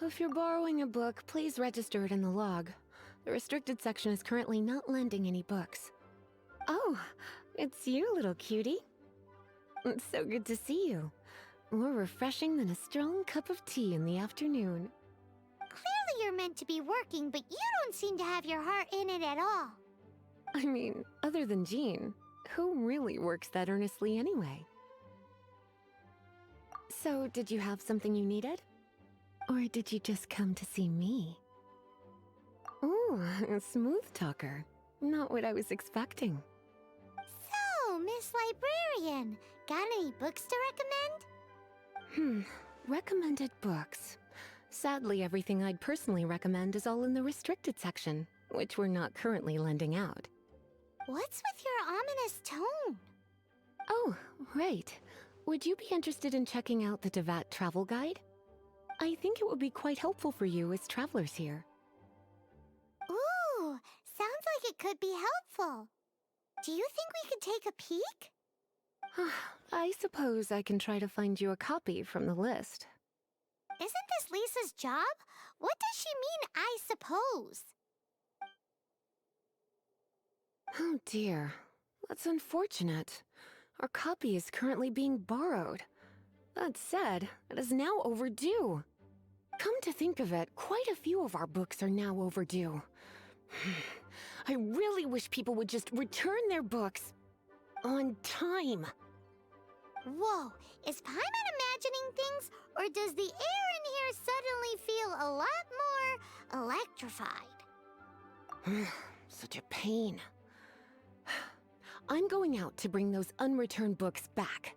if you're borrowing a book, please register it in the log. The restricted section is currently not lending any books. Oh, it's you, little cutie. It's so good to see you. More refreshing than a strong cup of tea in the afternoon. Clearly you're meant to be working, but you don't seem to have your heart in it at all. I mean, other than Jean, who really works that earnestly anyway? So, did you have something you needed? Or did you just come to see me? Ooh, a smooth talker. Not what I was expecting. So, Miss Librarian, got any books to recommend? Recommended books. Sadly, everything I'd personally recommend is all in the restricted section, which we're not currently lending out. What's with your ominous tone? Oh, right. Would you be interested in checking out the Devat travel guide? I think it would be quite helpful for you as travelers here. Ooh, sounds like it could be helpful. Do you think we could take a peek? I suppose I can try to find you a copy from the list. Isn't this Lisa's job? What does she mean, I suppose? Oh dear, that's unfortunate. Our copy is currently being borrowed. That said, it is now overdue. Come to think of it, quite a few of our books are now overdue. I really wish people would just return their books on time. Whoa, is Paimon imagining things, or does the air in here suddenly feel a lot more electrified? Such a pain. I'm going out to bring those unreturned books back.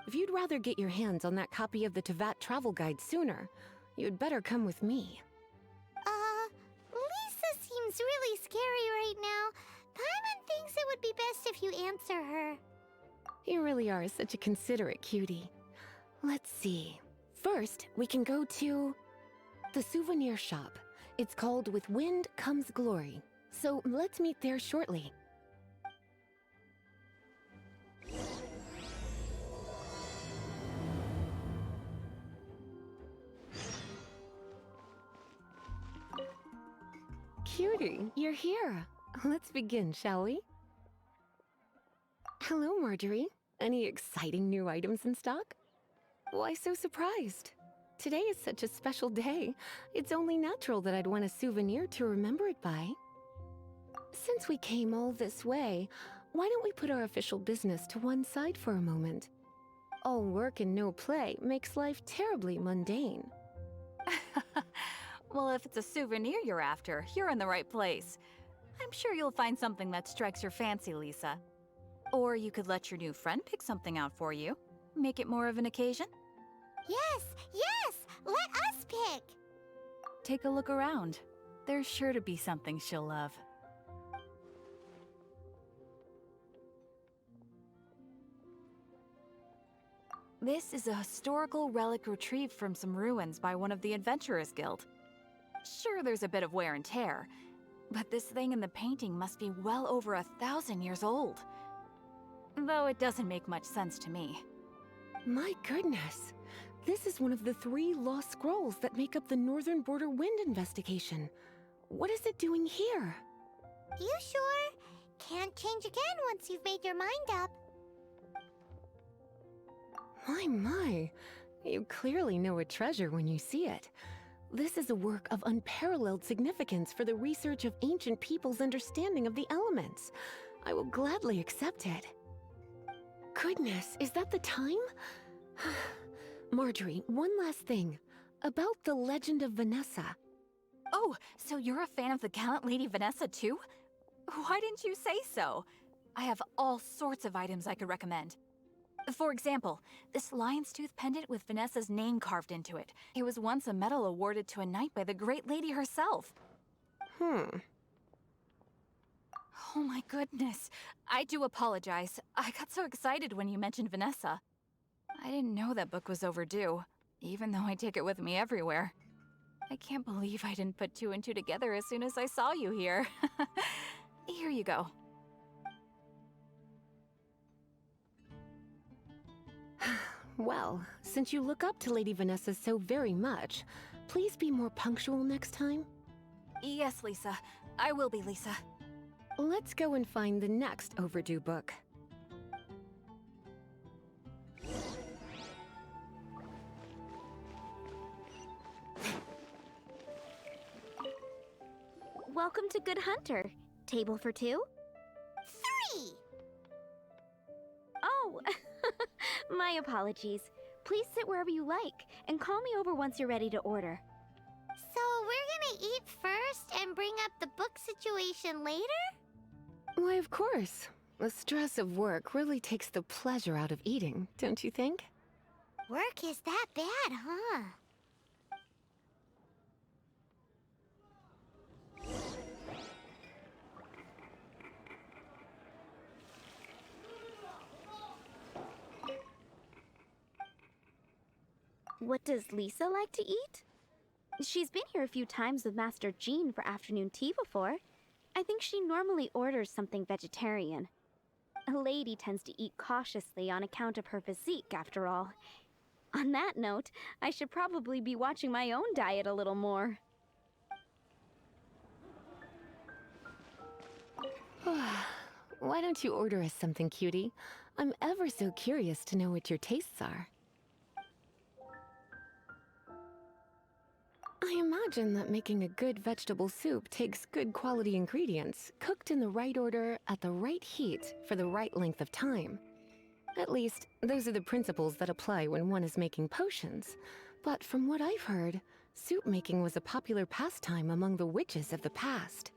If you'd rather get your hands on that copy of the Tevat travel guide sooner, you'd better come with me. Lisa seems really scary right now. Paimon thinks it would be best if you answer her. You really are such a considerate cutie. Let's see. First, we can go to the souvenir shop. It's called With Wind Comes Glory. So let's meet there shortly. Cutie, you're here. Let's begin, shall we? Hello, Marjorie. Any exciting new items in stock? Why so surprised? Today is such a special day. It's only natural that I'd want a souvenir to remember it by. Since we came all this way, why don't we put our official business to one side for a moment? All work and no play makes life terribly mundane. Well, if it's a souvenir you're after, you're in the right place. I'm sure you'll find something that strikes your fancy, Lisa. Or you could let your new friend pick something out for you. Make it more of an occasion. Yes, let us pick. Take a look around. There's sure to be something she'll love. This is a historical relic retrieved from some ruins by one of the Adventurers Guild. Sure, there's a bit of wear and tear, but this thing in the painting must be well over 1,000 years old. Though it doesn't make much sense to me. My goodness! This is one of the 3 lost scrolls that make up the Northern Border Wind investigation. What is it doing here? You sure? Can't change again once you've made your mind up. My. You clearly know a treasure when you see it. This is a work of unparalleled significance for the research of ancient people's understanding of the elements. I will gladly accept it. Goodness, is that the time? Marjorie, one last thing. About the legend of Vanessa. Oh, so you're a fan of the gallant Lady Vanessa too? Why didn't you say so? I have all sorts of items I could recommend. For example, this lion's tooth pendant with Vanessa's name carved into it. It was once a medal awarded to a knight by the great lady herself. Oh my goodness. I do apologize. I got so excited when you mentioned Vanessa. I didn't know that book was overdue, even though I take it with me everywhere. I can't believe I didn't put 2 and 2 together as soon as I saw you here. Here you go. Well, since you look up to Lady Vanessa so very much, please be more punctual next time? Yes, Lisa. I will be, Lisa. Let's go and find the next overdue book. Welcome to Good Hunter. Table for two? 3! Oh, my apologies. Please sit wherever you like, and call me over once you're ready to order. So we're gonna eat first and bring up the book situation later? Why, of course. The stress of work really takes the pleasure out of eating, don't you think? Work is that bad, huh? What does Lisa like to eat? She's been here a few times with Master Jean for afternoon tea before. I think she normally orders something vegetarian. A lady tends to eat cautiously on account of her physique, after all. On that note, I should probably be watching my own diet a little more. Why don't you order us something, cutie? I'm ever so curious to know what your tastes are. I imagine that making a good vegetable soup takes good quality ingredients, cooked in the right order, at the right heat, for the right length of time. At least, those are the principles that apply when one is making potions. But from what I've heard, soup making was a popular pastime among the witches of the past.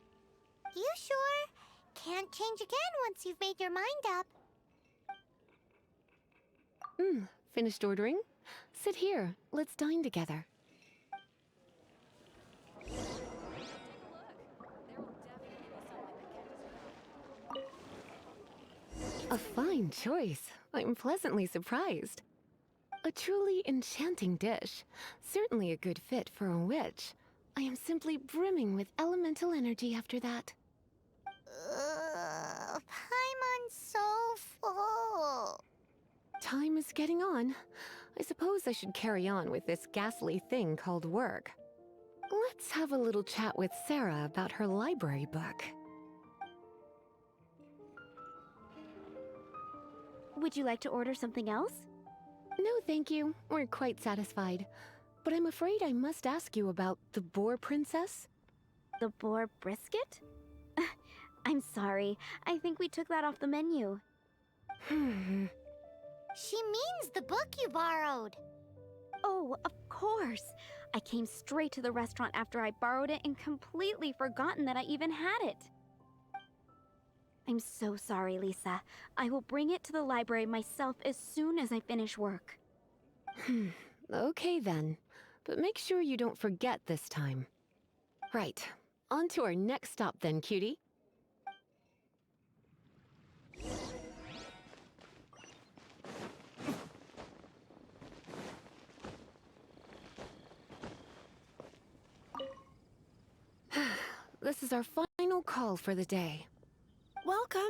You sure? Can't change again once you've made your mind up. Finished ordering? Sit here, let's dine together. A fine choice. I'm pleasantly surprised. A truly enchanting dish. Certainly a good fit for a witch. I am simply brimming with elemental energy after that. Paimon's so full. Time is getting on. I suppose I should carry on with this ghastly thing called work. Let's have a little chat with Sarah about her library book. Would you like to order something else? No, thank you. We're quite satisfied. But I'm afraid I must ask you about the Boar Princess. The boar brisket? I'm sorry. I think we took that off the menu. She means the book you borrowed. Oh, of course. I came straight to the restaurant after I borrowed it and completely forgotten that I even had it. I'm so sorry, Lisa. I will bring it to the library myself as soon as I finish work. Okay then. But make sure you don't forget this time. Right. On to our next stop then, cutie. This is our final call for the day. Welcome.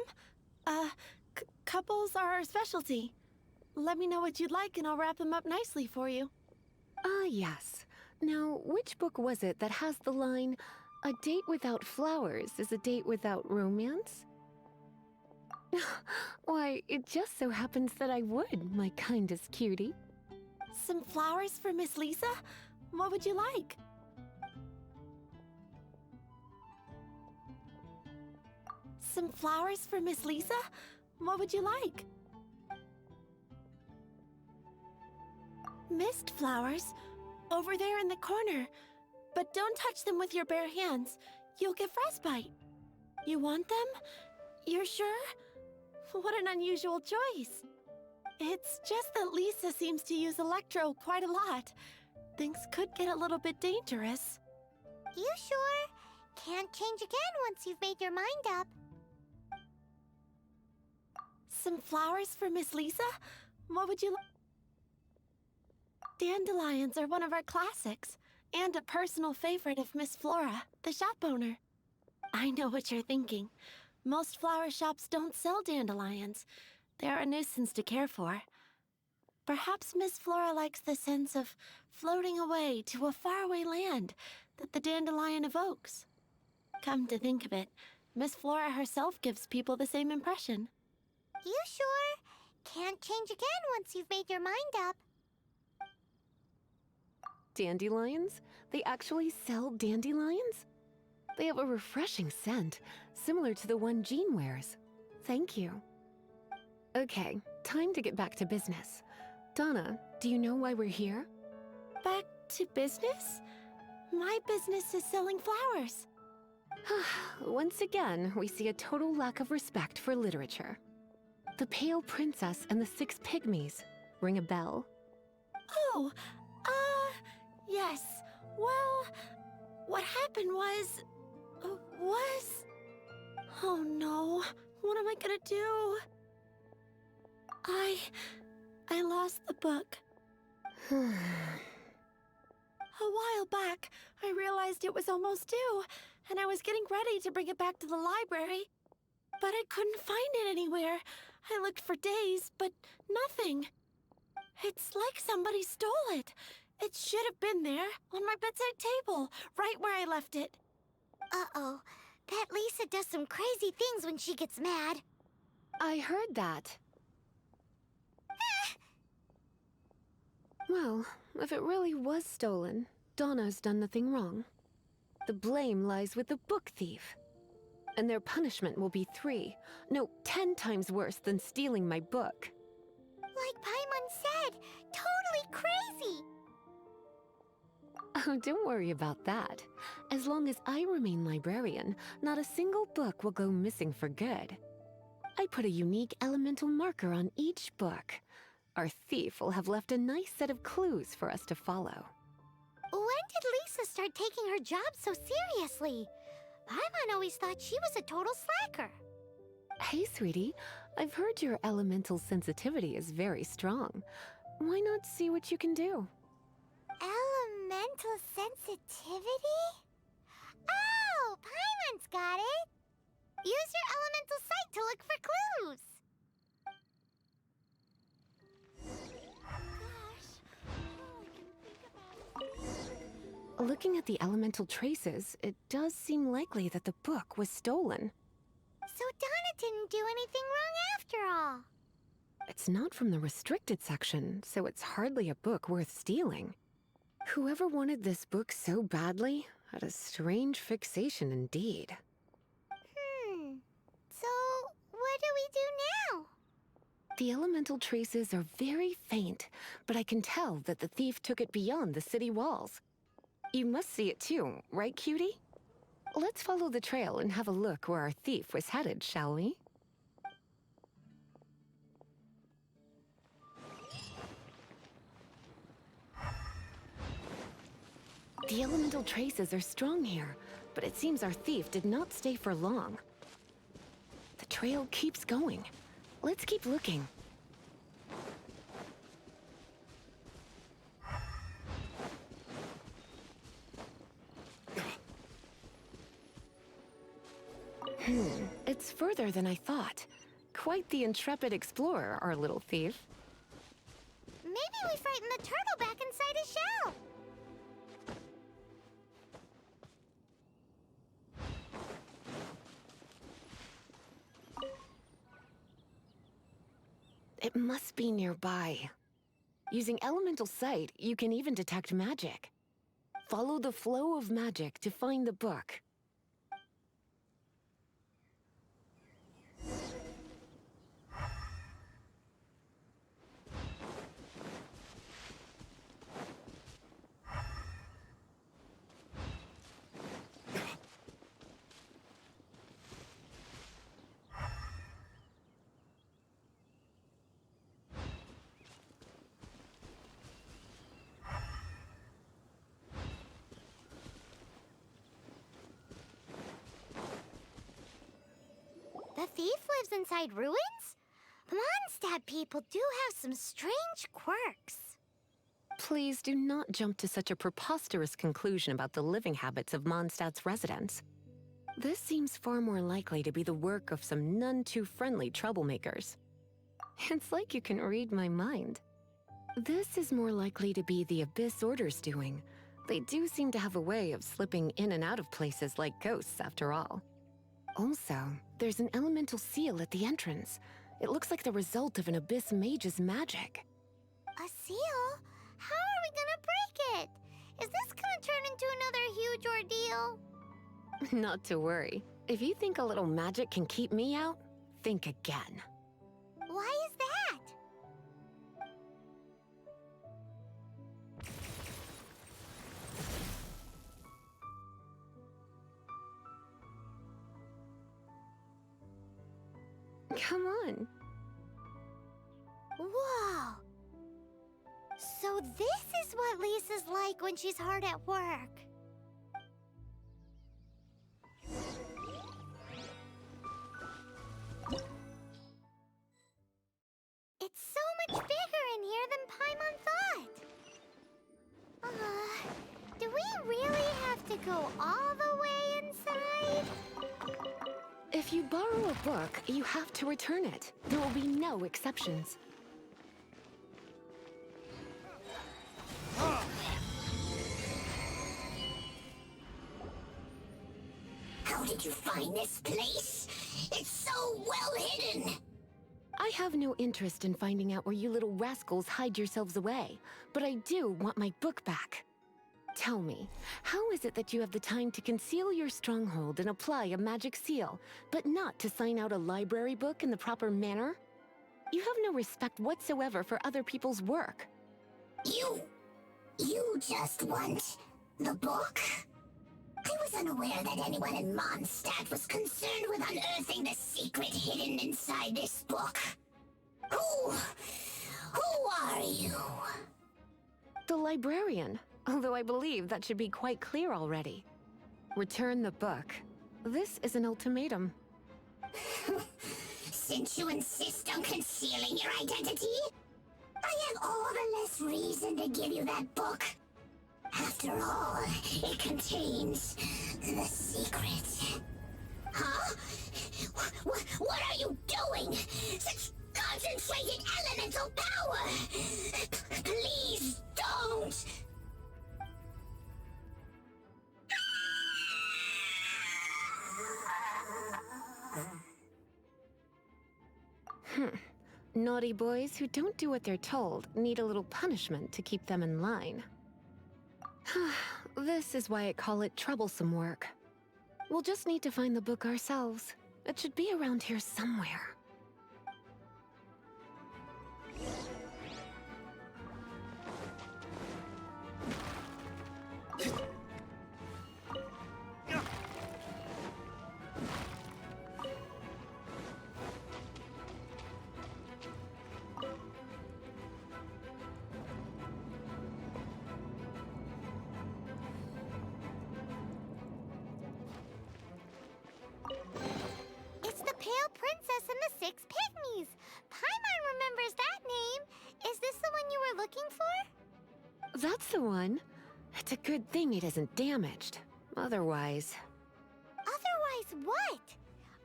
Couples are our specialty. Let me know what you'd like and I'll wrap them up nicely for you. Yes. Now, which book was it that has the line, "A date without flowers is a date without romance"? Why, it just so happens that I would, my kindest cutie. Some flowers for Miss Lisa? What would you like? Some flowers for Miss Lisa? What would you like? Mist flowers? Over there in the corner. But don't touch them with your bare hands. You'll get frostbite. You want them? You're sure? What an unusual choice. It's just that Lisa seems to use Electro quite a lot. Things could get a little bit dangerous. You sure? Can't change again once you've made your mind up. Some flowers for Miss Lisa? What would you like? Dandelions are one of our classics, and a personal favorite of Miss Flora, the shop owner. I know what you're thinking. Most flower shops don't sell dandelions. They're a nuisance to care for. Perhaps Miss Flora likes the sense of floating away to a faraway land that the dandelion evokes. Come to think of it, Miss Flora herself gives people the same impression. You sure? Can't change again once you've made your mind up. Dandelions? They actually sell dandelions? They have a refreshing scent, similar to the one Jean wears. Thank you. Okay, time to get back to business. Donna, do you know why we're here? Back to business? My business is selling flowers. Once again, we see a total lack of respect for literature. The Pale Princess and the Six Pygmies. Ring a bell? Oh, yes. Well, what happened was... Oh no, what am I gonna do? I lost the book. A while back, I realized it was almost due, and I was getting ready to bring it back to the library. But I couldn't find it anywhere. I looked for days, but nothing. It's like somebody stole it. It should have been there, on my bedside table, right where I left it. Uh-oh. That Lisa does some crazy things when she gets mad. I heard that. Well, if it really was stolen, Donna's done nothing wrong. The blame lies with the book thief. And their punishment will be 10 times worse than stealing my book. Like Paimon said, totally crazy. Oh, don't worry about that. As long as I remain librarian, not a single book will go missing for good. I put a unique elemental marker on each book. Our thief will have left a nice set of clues for us to follow. When did Lisa start taking her job so seriously? Paimon always thought she was a total slacker. Hey, sweetie, I've heard your elemental sensitivity is very strong. Why not see what you can do? Elemental sensitivity? Oh, Paimon's got it! Use your elemental sight to look for clues! Looking at the elemental traces, it does seem likely that the book was stolen. So Donna didn't do anything wrong after all. It's not from the restricted section, so it's hardly a book worth stealing. Whoever wanted this book so badly had a strange fixation indeed. So what do we do now? The elemental traces are very faint, but I can tell that the thief took it beyond the city walls. You must see it too, right, cutie? Let's follow the trail and have a look where our thief was headed, shall we? The elemental traces are strong here, but it seems our thief did not stay for long. The trail keeps going. Let's keep looking. It's further than I thought. Quite the intrepid explorer, our little thief. Maybe we frightened the turtle back inside his shell. It must be nearby. Using elemental sight, you can even detect magic. Follow the flow of magic to find the book. The thief lives inside ruins? Mondstadt people do have some strange quirks. Please do not jump to such a preposterous conclusion about the living habits of Mondstadt's residents. This seems far more likely to be the work of some none-too-friendly troublemakers. It's like you can read my mind. This is more likely to be the Abyss Order's doing. They do seem to have a way of slipping in and out of places like ghosts, after all. Also, there's an elemental seal at the entrance. It looks like the result of an Abyss mage's magic. A seal? How are we gonna break it? Is this gonna turn into another huge ordeal? Not to worry. If you think a little magic can keep me out, think again. Why is that? Come on. Whoa! So this is what Lisa's like when she's hard at work. It's so much bigger in here than Paimon thought. Do we really have to go all the way inside? If you borrow a book, you have to return it. There will be no exceptions. How did you find this place? It's so well hidden. I have no interest in finding out where you little rascals hide yourselves away, but I do want my book back. Tell me, how is it that you have the time to conceal your stronghold and apply a magic seal, but not to sign out a library book in the proper manner? You have no respect whatsoever for other people's work. You just want the book? I was unaware that anyone in Mondstadt was concerned with unearthing the secret hidden inside this book. Who are you? The librarian, although I believe that should be quite clear already. Return the book. This is an ultimatum. Since you insist on concealing your identity, I have all the less reason to give you that book. After all, it contains the secret. Huh? What are you doing? Such concentrated elemental power! Please don't! Naughty boys who don't do what they're told need a little punishment to keep them in line. This is why I call it troublesome work. We'll just need to find the book ourselves. It should be around here somewhere. It's the Pale Princess and the Six Pygmies! Paimon remembers that name! Is this the one you were looking for? That's the one. It's a good thing it isn't damaged. Otherwise... Otherwise what?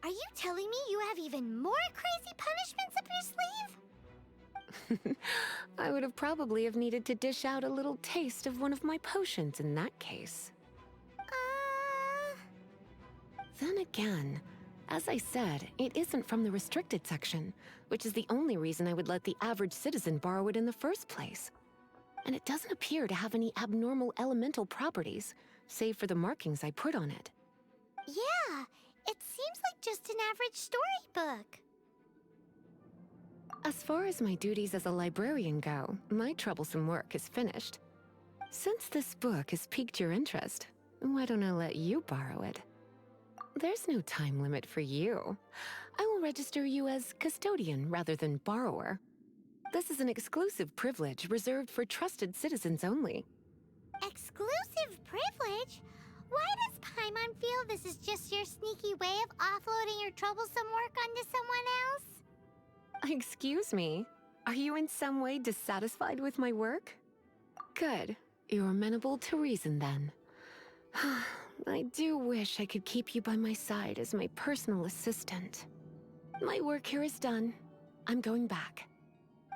Are you telling me you have even more crazy punishments up your sleeve? I would have probably have needed to dish out a little taste of one of my potions in that case. Then again, as I said, it isn't from the restricted section, which is the only reason I would let the average citizen borrow it in the first place. And it doesn't appear to have any abnormal elemental properties, save for the markings I put on it. Yeah, it seems like just an average storybook. As far as my duties as a librarian go, my troublesome work is finished. Since this book has piqued your interest, why don't I let you borrow it? There's no time limit for you. I will register you as custodian rather than borrower. This is an exclusive privilege reserved for trusted citizens only. Exclusive privilege? Why does Paimon feel this is just your sneaky way of offloading your troublesome work onto someone else? Excuse me, are you in some way dissatisfied with my work? Good, you're amenable to reason then. I do wish I could keep you by my side as my personal assistant. My work here is done. I'm going back.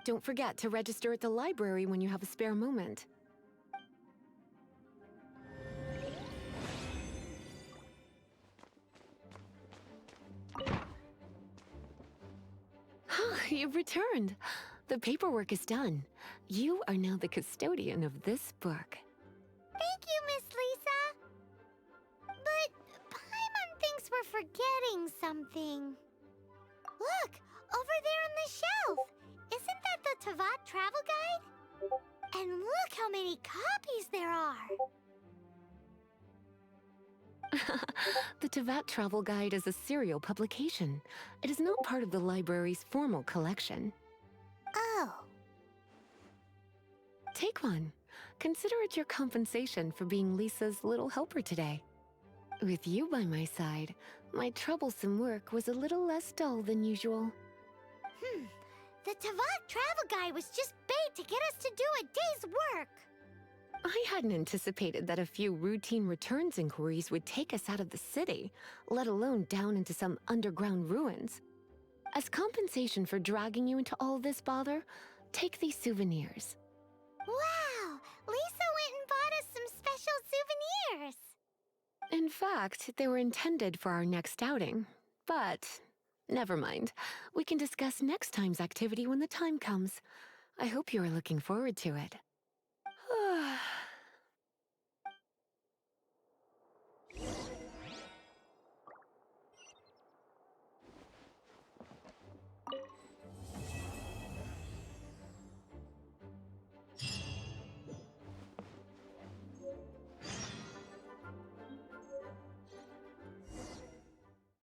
Don't forget to register at the library when you have a spare moment. You've returned. The paperwork is done. You are now the custodian of this book. Thank you, Miss Lisa. But Paimon thinks we're forgetting something. Look, over there on the shelf. Isn't that the Tavat travel guide? And look how many copies there are. The Tavat Travel Guide is a serial publication. It is not part of the library's formal collection. Oh. Take one. Consider it your compensation for being Lisa's little helper today. With you by my side, my troublesome work was a little less dull than usual. The Tavat travel guide was just bait to get us to do a day's work. I hadn't anticipated that a few routine returns inquiries would take us out of the city, let alone down into some underground ruins. As compensation for dragging you into all this bother, take these souvenirs. Wow! Lisa went and bought us some special souvenirs. In fact, they were intended for our next outing. But, never mind. We can discuss next time's activity when the time comes. I hope you are looking forward to it.